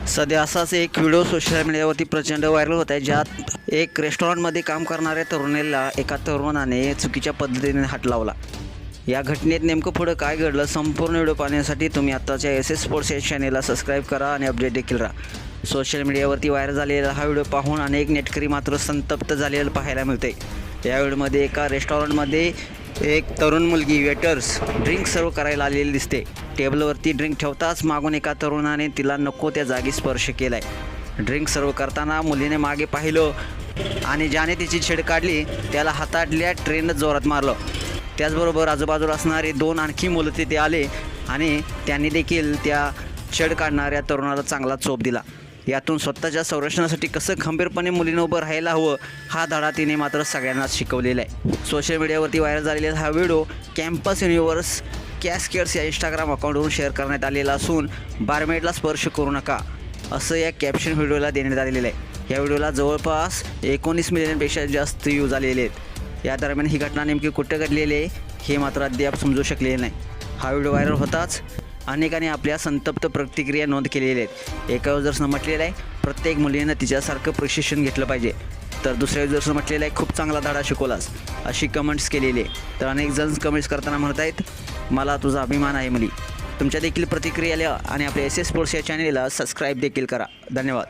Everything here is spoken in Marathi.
सध्या असाच एक व्हिडिओ सोशल मीडियावरती प्रचंड व्हायरल होत आहे, ज्यात एक रेस्टॉरंटमध्ये काम करणाऱ्या तरुणीला एका तरुणाने चुकीच्या पद्धतीने हात लावला। या घटनेत नेमकं पुढं काय घडलं, संपूर्ण व्हिडिओ पाहण्यासाठी तुम्ही आत्ताच्या SS स्पोर्ट्स या चॅनेलला सबस्क्राईब करा आणि अपडेट देखील राहा। सोशल मीडियावरती व्हायरल झालेला हा व्हिडिओ पाहून अनेक नेटकरी मात्र संतप्त झालेलं पाहायला मिळते। या व्हिडिओमध्ये एका रेस्टॉरंटमध्ये एक तरुण मुलगी वेटर्स ड्रिंक सर्व करायला आलेली दिसते। टेबलवरती ड्रिंक ठेवताच मागून एका तरुणाने तिला नको त्या जागी स्पर्श केलाय। ड्रिंक सर्व करताना मुलीने मागे पाहिलं आणि ज्याने तिची छेड काढली त्याला हातातल्या ट्रेनं जोरात मारलं। त्याचबरोबर आजूबाजूला असणारे दोन आणखी मुलं तिथे आले आणि त्यांनी देखील त्या छेड काढणाऱ्या तरुणाला चांगला चोप दिला। यातून स्वतःच्या संरक्षणासाठी कसं खंबीरपणे मुलीनं उभं राहायला हवं हा धडा तिने मात्र सगळ्यांनाच शिकवलेला आहे। सोशल मीडियावरती व्हायरल झालेला हा व्हिडिओ कॅम्पस युनिव्हर्स कॅस्केड्स या इंस्टाग्राम अकाउंटवरून शेअर करण्यात आलेला असून बारमेडला स्पर्श करू नका असं या कॅप्शन व्हिडिओला देण्यात आलेलं आहे। या व्हिडिओला जवळपास 19 मिलियनपेक्षा जास्त व्ह्यूज आलेले आहेत। या दरम्यान ही घटना नेमकी कुठं घडलेली आहे हे मात्र अद्याप समजू शकलेले नाही। हा व्हिडिओ व्हायरल होताच अनेकांनी आपल्या संतप्त प्रतिक्रिया नोंद केलेल्या आहेत। एका युजर्सनं म्हटलेलं आहे प्रत्येक मुलीनं तिच्यासारखं प्रशिक्षण घेतलं पाहिजे, तर दुसऱ्या युजर्सनं म्हटलेलं आहे खूप चांगला धडा शिकवलास अशी कमेंट्स केलेली आहे। तर अनेक जण कमेंट्स करताना म्हणत आहेत मला तुझा अभिमान आहे मुली। तुमच्या देखील प्रतिक्रिया लिहा आणि आपल्या SS स्पोर्ट्स या चॅनेलला सबस्क्राईब देखील करा। धन्यवाद।